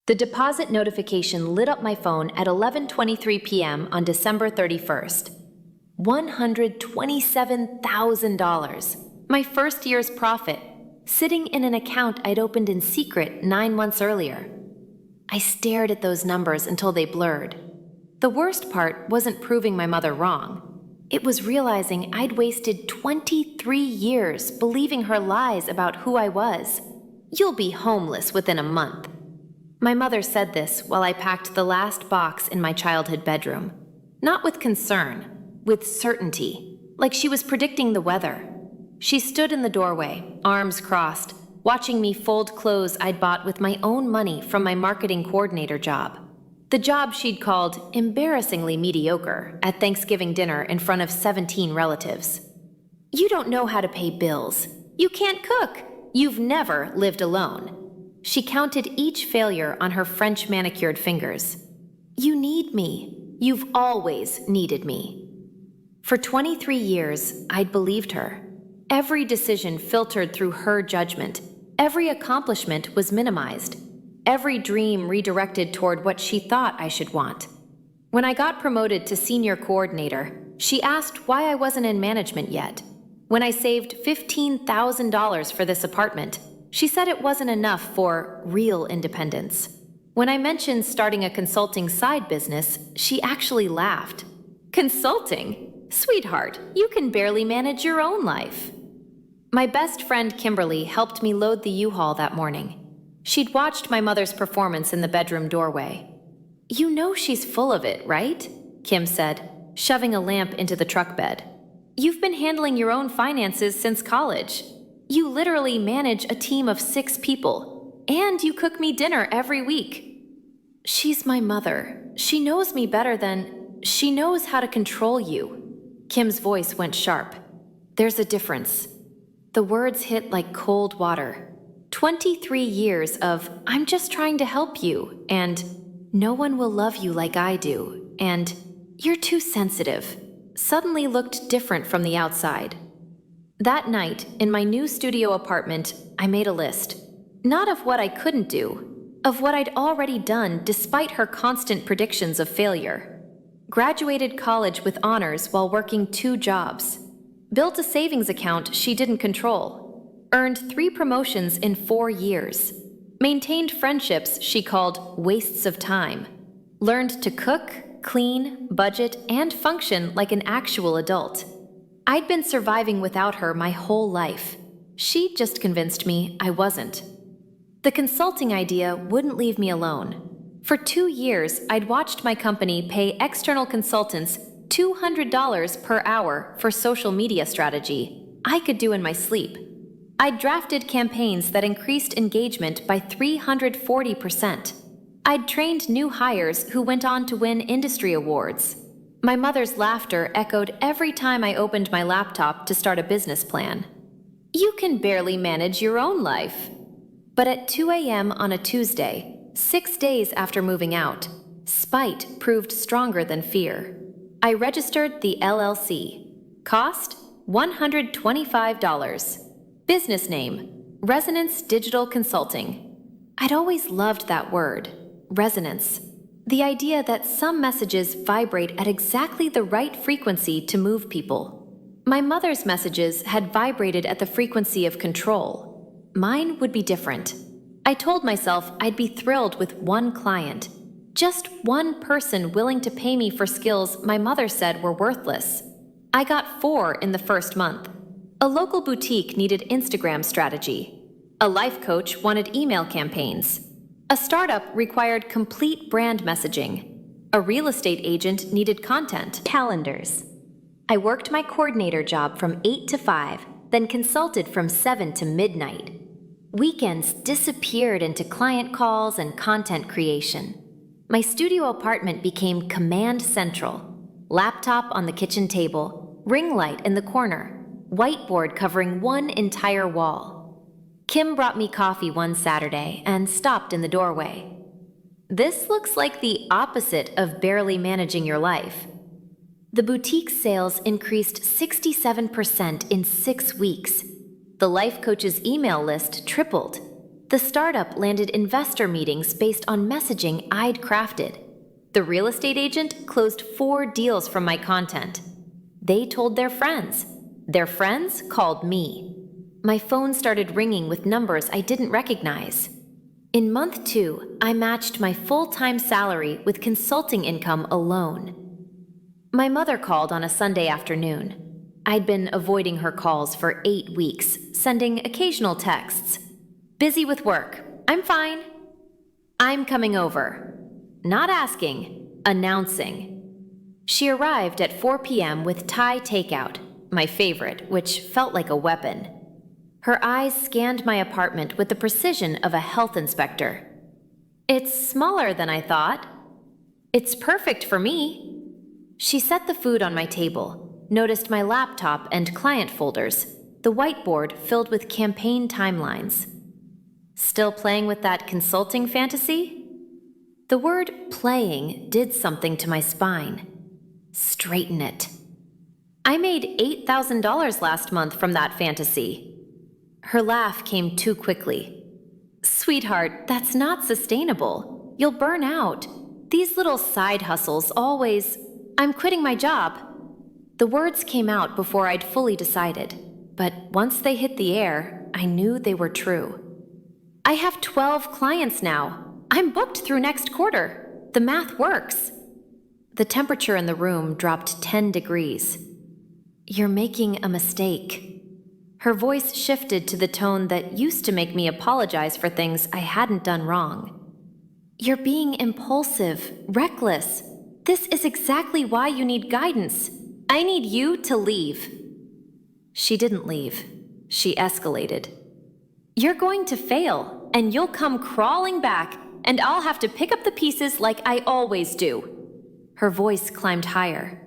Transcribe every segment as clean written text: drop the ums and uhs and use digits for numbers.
The deposit notification lit up my phone at 11:23 p.m. on December 31st. $127,000, my first year's profit, sitting in an account I'd opened in secret 9 months earlier. I stared at those numbers until they blurred. The worst part wasn't proving my mother wrong. It was realizing I'd wasted 23 years believing her lies about who I was. "You'll be homeless within a month." My mother said this while I packed the last box in my childhood bedroom. Not with concern, with certainty, like she was predicting the weather. She stood in the doorway, arms crossed, watching me fold clothes I'd bought with my own money from my marketing coordinator job. The job she'd called embarrassingly mediocre at Thanksgiving dinner in front of 17 relatives. "You don't know how to pay bills. You can't cook. You've never lived alone." She counted each failure on her French manicured fingers. "You need me. You've always needed me." For 23 years, I'd believed her. Every decision filtered through her judgment. Every accomplishment was minimized. Every dream redirected toward what she thought I should want. When I got promoted to senior coordinator, she asked why I wasn't in management yet. When I saved $15,000 for this apartment, she said it wasn't enough for real independence. When I mentioned starting a consulting side business, she actually laughed. "Consulting? Sweetheart, you can barely manage your own life." My best friend Kimberly helped me load the U-Haul that morning. She'd watched my mother's performance in the bedroom doorway. "You know she's full of it, right?" Kim said, shoving a lamp into the truck bed. "You've been handling your own finances since college. You literally manage a team of 6 people, and you cook me dinner every week." "She's my mother. She knows me better than... She knows how to control you." Kim's voice went sharp. "There's a difference." The words hit like cold water. 23 years of, "I'm just trying to help you," and "No one will love you like I do," and "You're too sensitive," suddenly looked different from the outside. That night, in my new studio apartment, I made a list. Not of what I couldn't do, of what I'd already done despite her constant predictions of failure. Graduated college with honors while working 2 jobs. Built a savings account she didn't control. Earned 3 promotions in 4 years. Maintained friendships she called wastes of time. Learned to cook, clean, budget, and function like an actual adult. I'd been surviving without her my whole life. She just convinced me I wasn't. The consulting idea wouldn't leave me alone. For 2 years, I'd watched my company pay external consultants $200 per hour for social media strategy I could do in my sleep. I'd drafted campaigns that increased engagement by 340%. I'd trained new hires who went on to win industry awards. My mother's laughter echoed every time I opened my laptop to start a business plan. "You can barely manage your own life." But at 2 a.m. on a Tuesday, 6 days after moving out, spite proved stronger than fear. I registered the LLC. Cost? $125. Business name, Resonance Digital Consulting. I'd always loved that word, resonance. The idea that some messages vibrate at exactly the right frequency to move people. My mother's messages had vibrated at the frequency of control. Mine would be different. I told myself I'd be thrilled with 1 client. Just 1 person willing to pay me for skills my mother said were worthless. I got 4 in the first month. A local boutique needed Instagram strategy. A life coach wanted email campaigns. A startup required complete brand messaging. A real estate agent needed content. Calendars. I worked my coordinator job from 8 to 5, then consulted from 7 to midnight. Weekends disappeared into client calls and content creation. My studio apartment became command central. Laptop on the kitchen table, ring light in the corner, whiteboard covering 1 entire wall. Kim brought me coffee one Saturday and stopped in the doorway. "This looks like the opposite of barely managing your life." The boutique sales increased 67% in 6 weeks. The life coach's email list tripled. The startup landed investor meetings based on messaging I'd crafted. The real estate agent closed 4 deals from my content. They told their friends. Their friends called me. My phone started ringing with numbers I didn't recognize. In month 2, I matched my full-time salary with consulting income alone. My mother called on a Sunday afternoon. I'd been avoiding her calls for 8 weeks, sending occasional texts. Busy with work. I'm fine. I'm coming over. Not asking, announcing. She arrived at 4 p.m. with Thai takeout, my favorite, which felt like a weapon. Her eyes scanned my apartment with the precision of a health inspector. It's smaller than I thought. It's perfect for me. She set the food on my table, noticed my laptop and client folders, the whiteboard filled with campaign timelines. Still playing with that consulting fantasy? The word playing did something to my spine. Straighten it. I made $8,000 last month from that fantasy. Her laugh came too quickly. Sweetheart, that's not sustainable. You'll burn out. These little side hustles always... I'm quitting my job. The words came out before I'd fully decided, but once they hit the air, I knew they were true. I have 12 clients now. I'm booked through next quarter. The math works. The temperature in the room dropped 10 degrees. You're making a mistake. Her voice shifted to the tone that used to make me apologize for things I hadn't done wrong. You're being impulsive, reckless. This is exactly why you need guidance. I need you to leave. She didn't leave. She escalated. You're going to fail, and you'll come crawling back, and I'll have to pick up the pieces like I always do. Her voice climbed higher.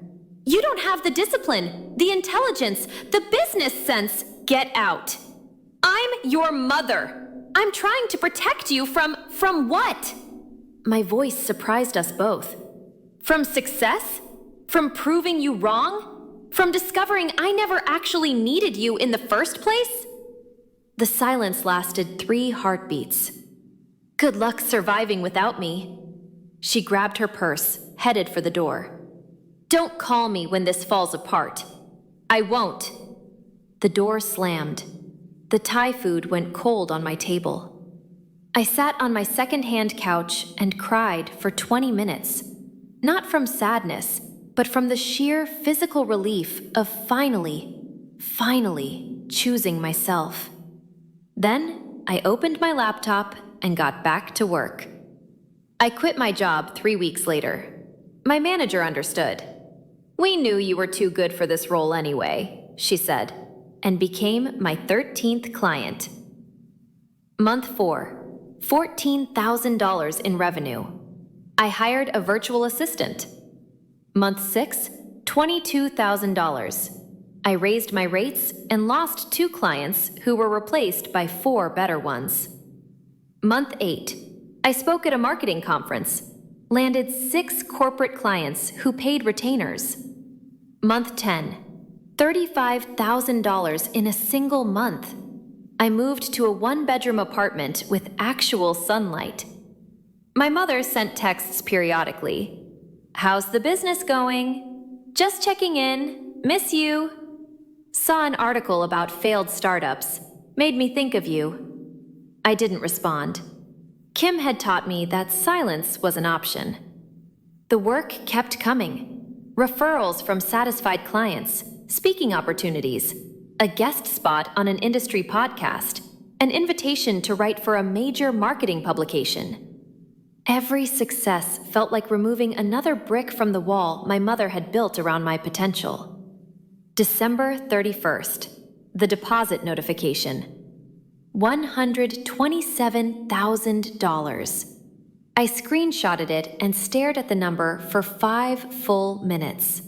You don't have the discipline, the intelligence, the business sense. Get out. I'm your mother. I'm trying to protect you from what? My voice surprised us both. From success? From proving you wrong? From discovering I never actually needed you in the first place? The silence lasted 3 heartbeats. Good luck surviving without me. She grabbed her purse, headed for the door. Don't call me when this falls apart. I won't. The door slammed. The Thai food went cold on my table. I sat on my second-hand couch and cried for 20 minutes. Not from sadness, but from the sheer physical relief of finally choosing myself. Then I opened my laptop and got back to work. I quit my job 3 weeks later. My manager understood. We knew you were too good for this role anyway, she said, and became my 13th client. Month 4, $14,000 in revenue. I hired a virtual assistant. Month 6, $22,000. I raised my rates and lost 2 clients who were replaced by 4 better ones. Month 8, I spoke at a marketing conference, landed 6 corporate clients who paid retainers. Month 10, $35,000 in a single month. I moved to a 1-bedroom apartment with actual sunlight. My mother sent texts periodically. How's the business going? Just checking in. Miss you. Saw an article about failed startups. Made me think of you. I didn't respond. Kim had taught me that silence was an option. The work kept coming. Referrals from satisfied clients, speaking opportunities, a guest spot on an industry podcast, an invitation to write for a major marketing publication. Every success felt like removing another brick from the wall my mother had built around my potential. December 31st, the deposit notification. $127,000. I screenshotted it and stared at the number for 5 full minutes.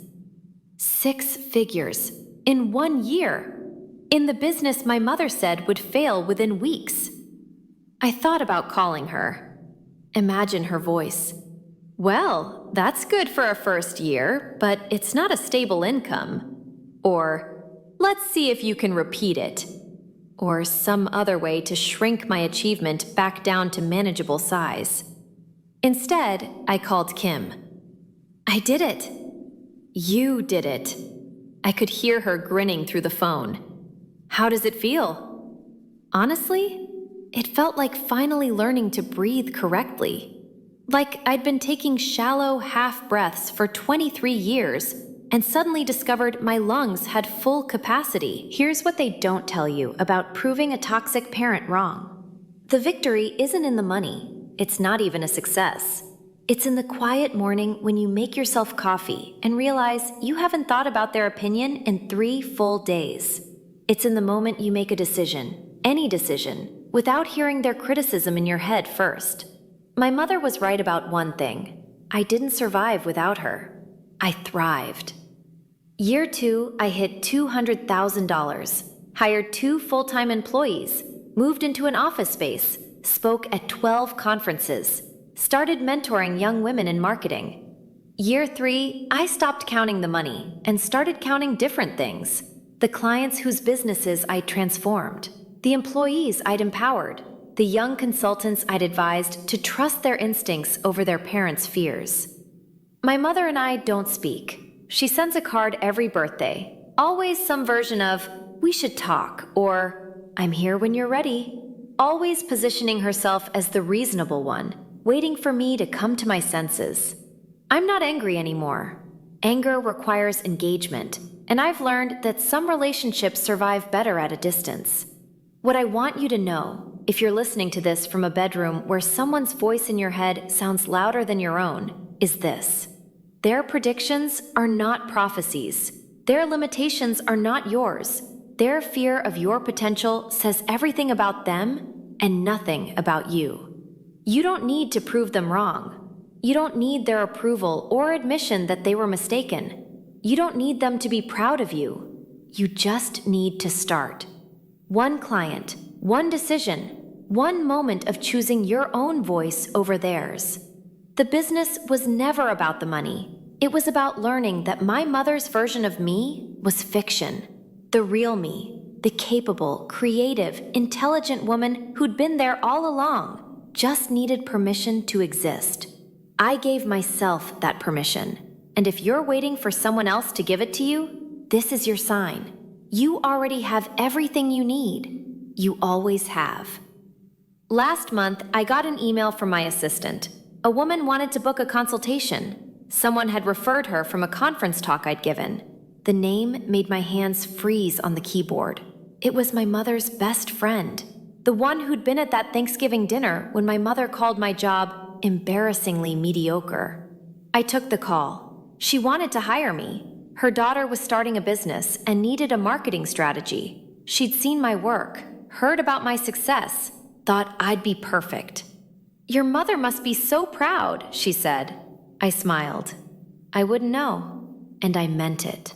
6 figures in 1 year, in the business my mother said would fail within weeks. I thought about calling her. Imagine her voice. Well, that's good for a first year, but it's not a stable income. Or, let's see if you can repeat it. or some other way to shrink my achievement back down to manageable size. Instead, I called Kim. "I did it." "You did it." I could hear her grinning through the phone. "How does it feel?" Honestly, it felt like finally learning to breathe correctly. Like I'd been taking shallow half breaths for 23 years and suddenly discovered my lungs had full capacity. Here's what they don't tell you about proving a toxic parent wrong. The victory isn't in the money. It's not even a success. It's in the quiet morning when you make yourself coffee and realize you haven't thought about their opinion in 3 full days. It's in the moment you make a decision, any decision, without hearing their criticism in your head first. My mother was right about one thing. I didn't survive without her. I thrived. Year 2, I hit $200,000, hired 2 full-time employees, moved into an office space, spoke at 12 conferences, started mentoring young women in marketing. Year 3, I stopped counting the money and started counting different things. The clients whose businesses I'd transformed, the employees I'd empowered, the young consultants I'd advised to trust their instincts over their parents' fears. My mother and I don't speak. She sends a card every birthday, always some version of, "We should talk," or, "I'm here when you're ready," always positioning herself as the reasonable one, waiting for me to come to my senses. I'm not angry anymore. Anger requires engagement, and I've learned that some relationships survive better at a distance. What I want you to know, if you're listening to this from a bedroom where someone's voice in your head sounds louder than your own, is this. Their predictions are not prophecies. Their limitations are not yours. Their fear of your potential says everything about them and nothing about you. You don't need to prove them wrong. You don't need their approval or admission that they were mistaken. You don't need them to be proud of you. You just need to start. One client, one decision, one moment of choosing your own voice over theirs. The business was never about the money. It was about learning that my mother's version of me was fiction. The real me, the capable, creative, intelligent woman who'd been there all along, just needed permission to exist. I gave myself that permission. And if you're waiting for someone else to give it to you, this is your sign. You already have everything you need. You always have. Last month, I got an email from my assistant. A woman wanted to book a consultation. Someone had referred her from a conference talk I'd given. The name made my hands freeze on the keyboard. It was my mother's best friend, the one who'd been at that Thanksgiving dinner when my mother called my job embarrassingly mediocre. I took the call. She wanted to hire me. Her daughter was starting a business and needed a marketing strategy. She'd seen my work, heard about my success, thought I'd be perfect. "Your mother must be so proud," she said. I smiled. I wouldn't know, and I meant it.